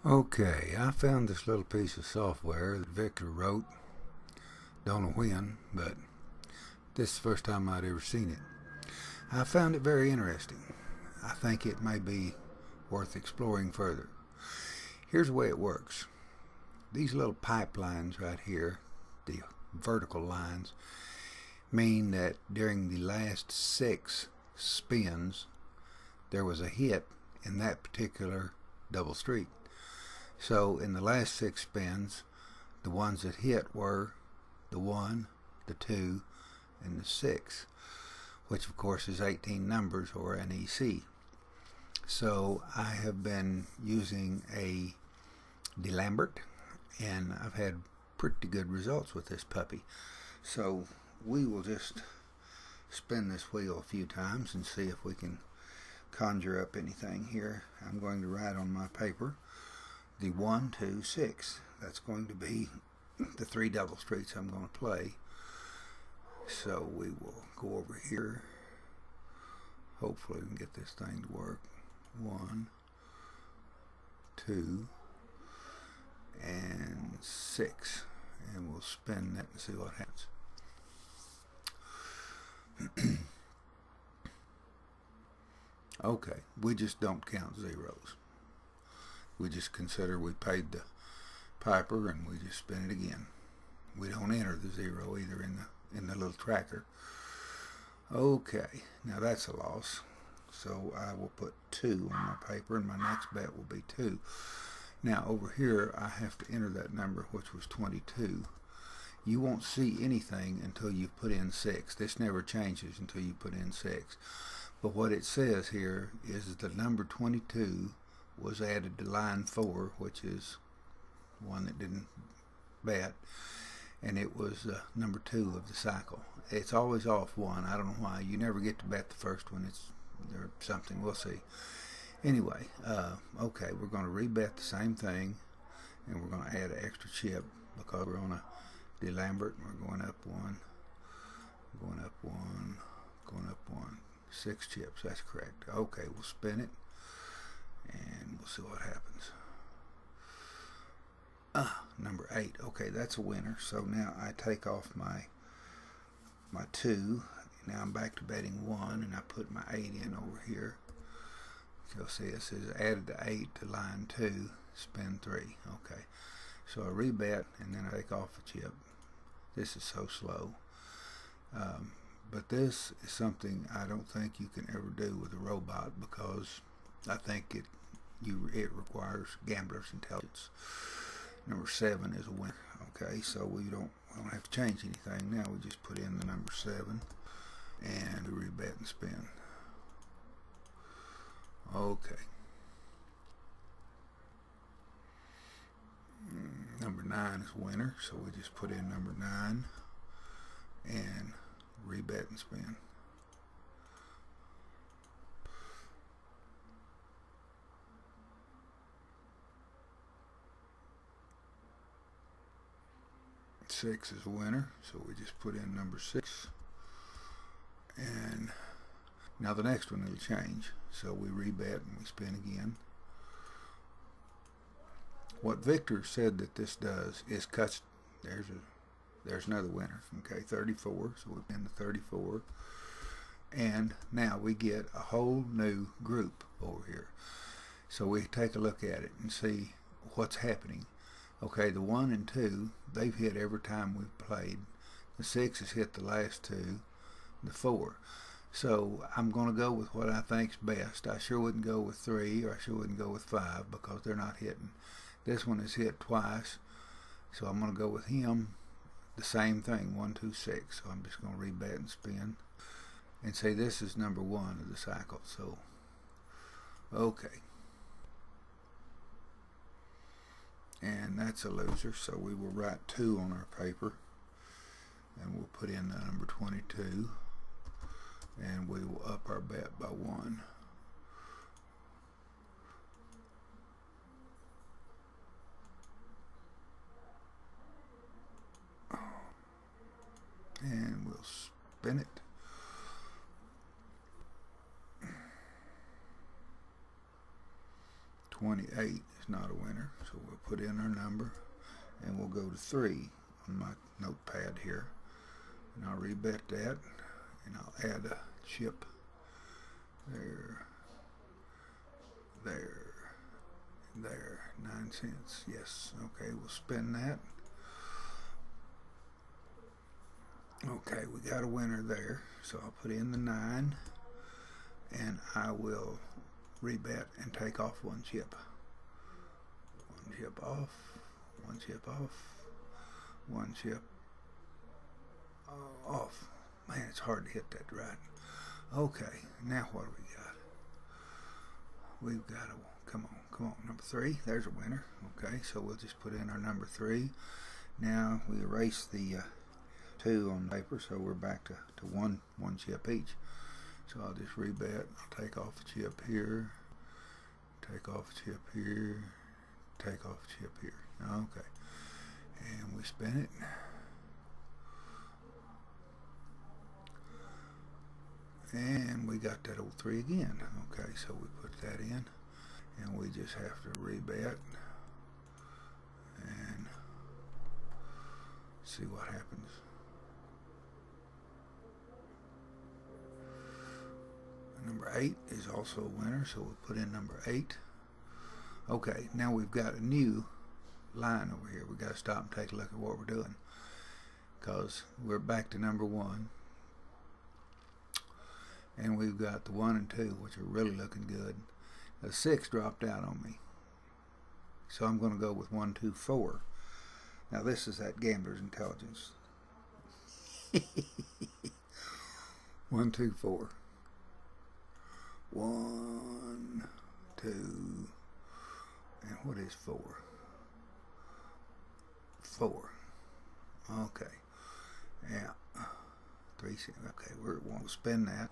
Okay, I found this little piece of software that Victor wrote. Don't know when, but this is the first time I'd ever seen it. I found it very interesting. I think it may be worth exploring further. Here's the way it works. These little pipelines right here, the vertical lines, mean that during the last 6 spins, there was a hit in that particular double streak. So in the last 6 spins, the ones that hit were the 1, the 2, and the 6, which of course is 18 numbers, or an EC. So I have been using a DeLambert, and I've had pretty good results with this puppy. So we will just spin this wheel a few times and see if we can conjure up anything here. I'm going to write on my paper the 1, 2, 6. That's going to be the 3 double streaks I'm going to play. So we will go over here. Hopefully we can get this thing to work. 1, 2, and 6. And we'll spin that and see what happens. Okay, we just don't count zeros. We just consider we paid the piper and we just spin it again. We don't enter the zero either in the little tracker. Okay, now that's a loss. So I will put 2 on my paper, and my next bet will be 2. Now over here I have to enter that number, which was 22. You won't see anything until you put in 6. This never changes until you put in 6. But what it says here is the number 22 was added to line 4, which is one that didn't bet, and it was number 2 of the cycle. It's always off 1. I don't know why. You never get to bet the first one. It's or something. We'll see. Anyway, okay, we're going to rebet the same thing, and we're going to add an extra chip because we're on a DeLambert, and we're going up 1, going up 1, going up 1. 6 chips. That's correct. Okay, we'll spin it, and we'll see what happens. Number 8. Okay, that's a winner. So now I take off my 2. Now I'm back to betting 1, and I put my 8 in over here. You'll see it says added the 8 to line 2, spin 3. Okay, so I rebet, and then I take off a chip. This is so slow. But this is something I don't think you can ever do with a robot, because I think it requires gambler's intelligence. Number 7 is a winner. Okay, so we don't have to change anything now. We just put in the number 7 and we rebet and spin. Okay. Number 9 is a winner, so we just put in number 9 and rebet and spin. Six is a winner, so we just put in number 6, and now the next one will change, so we rebet and we spin again. What Victor said that this does is cuts. There's another winner. Okay, 34, so we pin the 34, and now we get a whole new group over here. So we take a look at it and see what's happening. Okay, the 1 and 2, they've hit every time we've played. The 6 has hit the last 2, the 4. So I'm going to go with what I think's best. I sure wouldn't go with 3, or I sure wouldn't go with 5, because they're not hitting. This one is hit twice, so I'm going to go with him. The same thing, 1, 2, 6. So I'm just going to rebet and spin. And say this is number 1 of the cycle. So, okay. And that's a loser, so we will write 2 on our paper, and we'll put in the number 22, and we will up our bet by 1. And we'll spin it. 28, is not a winner, so we'll put in our number, and we'll go to 3 on my notepad here, and I'll rebet that, and I'll add a chip there, there, there, 9 cents. Yes, okay, we'll spin that. Okay, we got a winner there, so I'll put in the 9, and I will rebet and take off 1 chip. 1 chip off, 1 chip off, 1 chip off. Man, it's hard to hit that right. Okay, now what do we got? We've got a, come on, number 3. There's a winner. Okay, so we'll just put in our number 3. Now we erase the 2 on paper, so we're back to one chip each. So I'll just rebet. I'll take off a chip here, take off a chip here, take off a chip here. Okay, and we spin it. And we got that old 3 again. Okay, so we put that in, and we just have to rebet and see what happens. Number 8 is also a winner, so we'll put in number 8. Okay, now we've got a new line over here. We've got to stop and take a look at what we're doing, because we're back to number 1. And we've got the 1 and 2, which are really looking good. The 6 dropped out on me, so I'm going to go with 1, 2, 4. Now this is that gambler's intelligence. 1, 2, 4. 1, 2, and what is 4? 4. Okay. Yeah. 3. Okay, we'll spin that.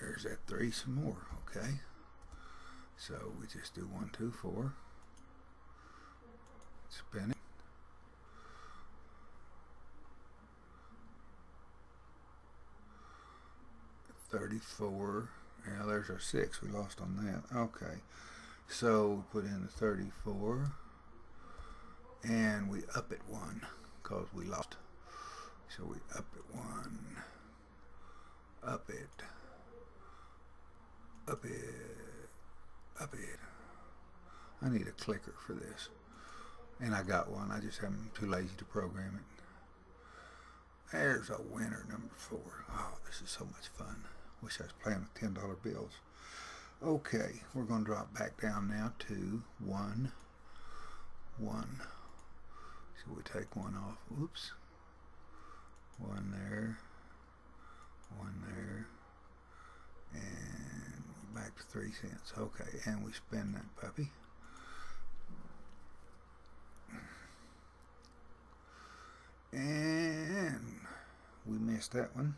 There's that 3 some more. Okay. So we just do 1, 2, 4. Spin it. 34. Yeah, there's our 6. We lost on that. Okay. So we put in the 34. And we up it 1 because we lost. So we up it 1. Up it. Up it. Up it. I need a clicker for this. And I got one. I just am too lazy to program it. There's a winner, number 4. Oh, this is so much fun. Wish I was playing with $10 bills. Okay, we're going to drop back down now to 1, 1. So we take 1 off. Oops. 1 there. 1 there. And back to 3 cents. Okay, and we spin that puppy. And we missed that one.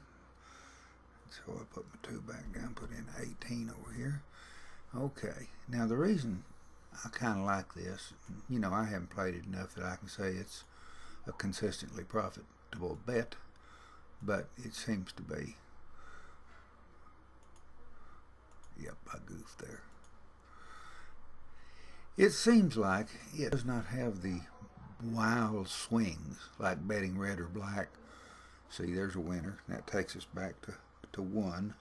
So I put my 2 back down, put in 18 over here. Okay, now the reason I kind of like this, you know, I haven't played it enough that I can say it's a consistently profitable bet, but it seems to be. Yep, I goofed there. It seems like it does not have the wild swings like betting red or black. See, there's a winner. That takes us back to 1.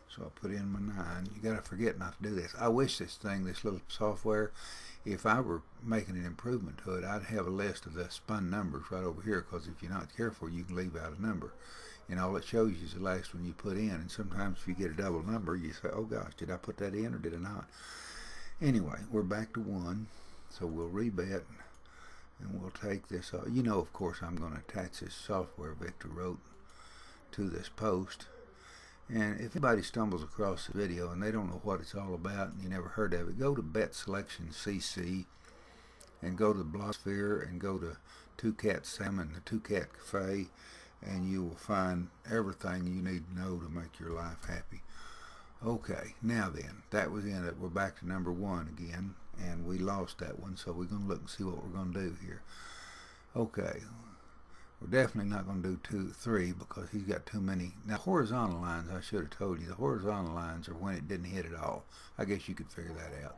So I'll put in my 9. You got to forget not to do this. I wish this little software, if I were making an improvement to it, I'd have a list of the spun numbers right over here, because if you're not careful, you can leave out a number. And all it shows you is the last one you put in. And sometimes if you get a double number, you say, oh gosh, did I put that in or did I not? Anyway, we're back to 1. So we'll rebet. And we'll take this. You know, of course, I'm going to attach this software Victor wrote to this post. And if anybody stumbles across the video and they don't know what it's all about and you never heard of it, go to Bet Selection CC and go to the Blogosphere and go to Two Cat Sam and the Two Cat Cafe, and you will find everything you need to know to make your life happy. Okay, now then, that was in it. We're back to number 1 again, and we lost that one, so we're going to look and see what we're going to do here. Okay, We're definitely not going to do 2, 3 because he's got too many. Now, horizontal lines, I should have told you, the horizontal lines are when it didn't hit at all. I guess you could figure that out.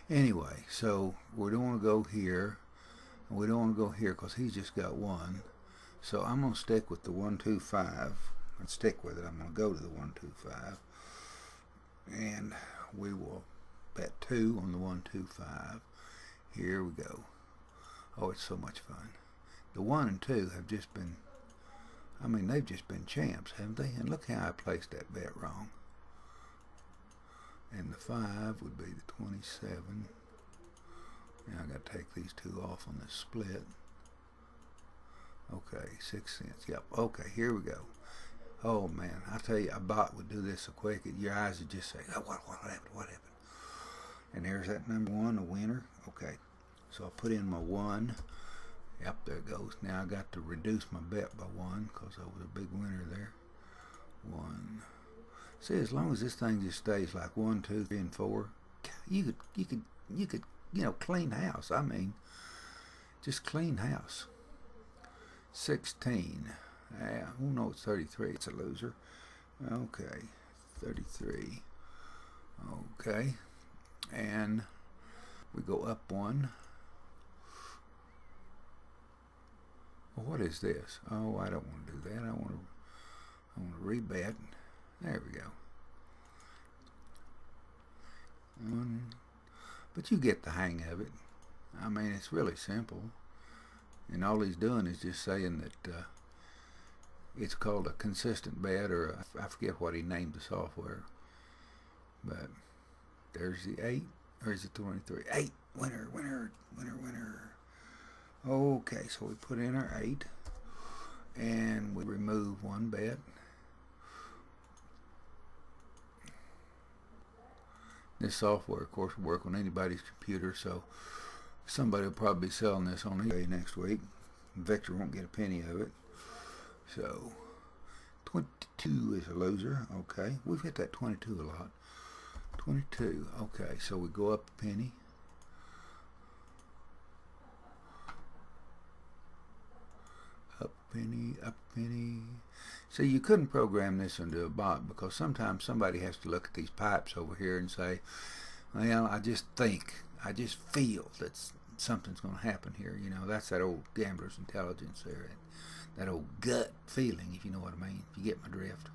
Anyway, so we don't want to go here, and we don't want to go here because he's just got 1. So I'm going to stick with the 1, 2, 5. And stick with it. I'm going to go to the 1, 2, 5. And we will bet 2 on the 1, 2, 5. Here we go. Oh, it's so much fun. The 1 and 2 have just been, I mean, they've just been champs, haven't they? And look how I placed that bet wrong. And the 5 would be the 27. Now I got to take these 2 off on this split. Okay, 6 cents. Yep. Okay, here we go. Oh man, I tell you, a bot would do this so quick that your eyes would just say, "Oh, what happened? What happened?" And there's that number 1, a winner. Okay, so I'll put in my 1. Yep, there it goes. Now I got to reduce my bet by 1 because I was a big winner there. 1. See, as long as this thing just stays like 1, 2, 3, and 4, you could, clean house. I mean, just clean house. 16. Yeah, oh no, it's 33. It's a loser. Okay, 33. Okay, and we go up 1. Well, what is this? Oh, I don't want to do that. I want to rebet. There we go. 1. But you get the hang of it. I mean, it's really simple. And all he's doing is just saying that it's called a consistent bet, or I forget what he named the software. But there's the 8, or is it 23? 8, winner, winner, winner, winner. Okay, so we put in our 8, and we remove 1 bet. This software, of course, will work on anybody's computer, so somebody will probably be selling this on eBay next week. Victor won't get a penny of it. So 22 is a loser. Okay, we've hit that 22 a lot. 22. Okay, so we go up a penny. Up a penny, up a penny. See, you couldn't program this into a bot because sometimes somebody has to look at these pipes over here and say, well, I just feel that something's going to happen here. You know, that's that old gambler's intelligence there. That old gut feeling, if you know what I mean. If you get my drift.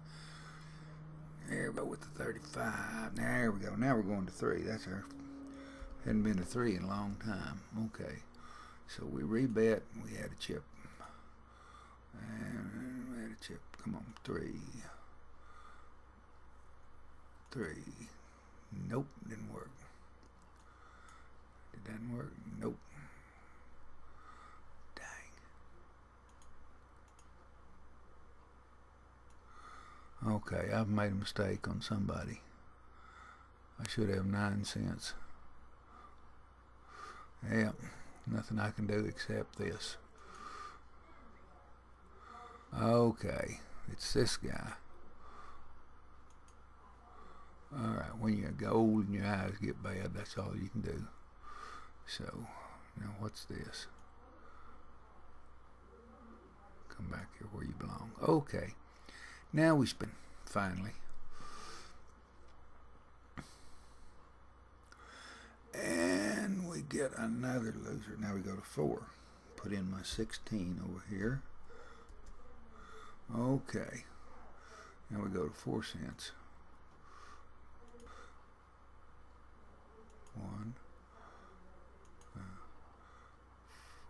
There we go with the 35. There we go. Now we're going to 3. That's our, hadn't been to 3 in a long time. Okay. So we rebet. We had a chip. And we had a chip. Come on. 3. 3. Nope. Didn't work. Did that work? Nope. Dang. Okay, I've made a mistake on somebody. I should have 9 cents. Yep, nothing I can do except this. Okay, it's this guy. Alright, when you go old and your eyes get bad, that's all you can do. So, now what's this? Come back here where you belong. Okay. Now we spin, finally. And we get another loser. Now we go to 4. Put in my 16 over here. Okay. Now we go to 4 cents. 1,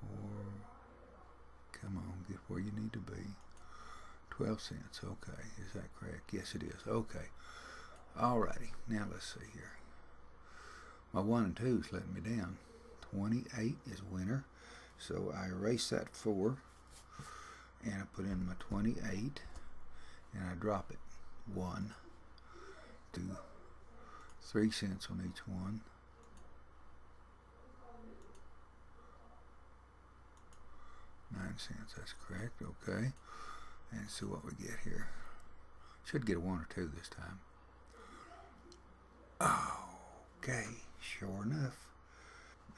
4. Come on, get where you need to be. 12 cents. Okay, is that correct? Yes, it is. Okay. Alrighty. Now let's see here. My 1 and 2 is letting me down. 28 is winner. So I erase that 4. And I put in my 28. And I drop it. 1, 2, 3 cents on each one. 9 cents. That's correct. Okay. And see what we get here. Should get a 1 or 2 this time. Okay, sure enough.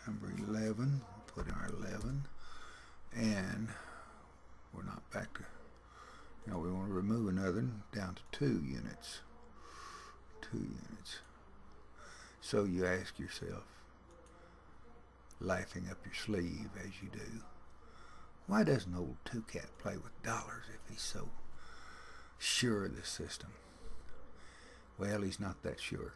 Number 11. Put in our 11. And We're not back to, now we want to remove another down to 2 units. 2 units. So you ask yourself, laughing up your sleeve as you do, why doesn't old Two Cat play with dollars if he's so sure of this system? Well, he's not that sure.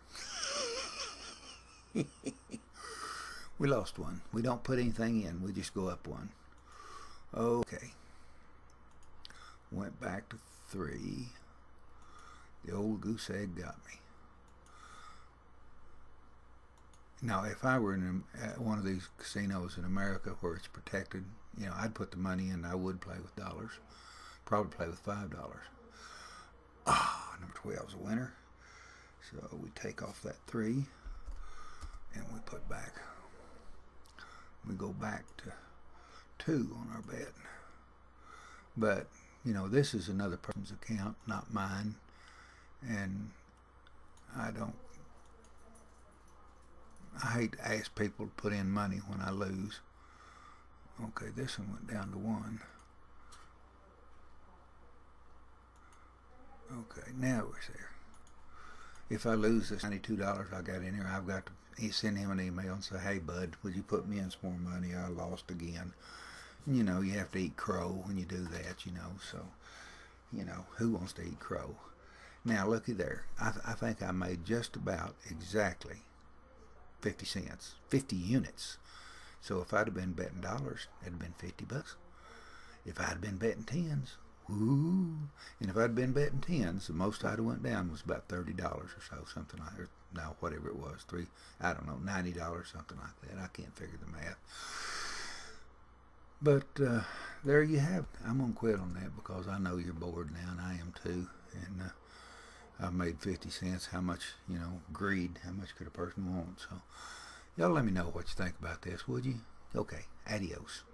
We lost one. We don't put anything in. We just go up one. Okay. Went back to 3. The old goose egg got me. Now, if I were in one of these casinos in America where it's protected, I'd put the money in and I would play with dollars. Probably play with $5. Number 12 is a winner. So we take off that 3 and we put back. We go back to 2 on our bet. But, this is another person's account, not mine. And I hate to ask people to put in money when I lose. Okay, this one went down to 1. Okay, now we're there. If I lose this $92 I got in here, I've got to send him an email and say, hey bud, would you put me in some more money? I lost again. You have to eat crow when you do that, so, who wants to eat crow? Now, looky there. I think I made just about exactly 50 cents, 50 units. So if I'd have been betting dollars, it'd have been $50. If I'd been betting tens, woo! And if I'd been betting tens, the most I'd have went down was about $30 or so, something like that. Now, whatever it was, I don't know, $90, something like that. I can't figure the math. But there you have it. I'm going to quit on that because I know you're bored now, and I am too. And I've made 50 cents. How much, greed, how much could a person want? So y'all let me know what you think about this, would you? Okay, adios.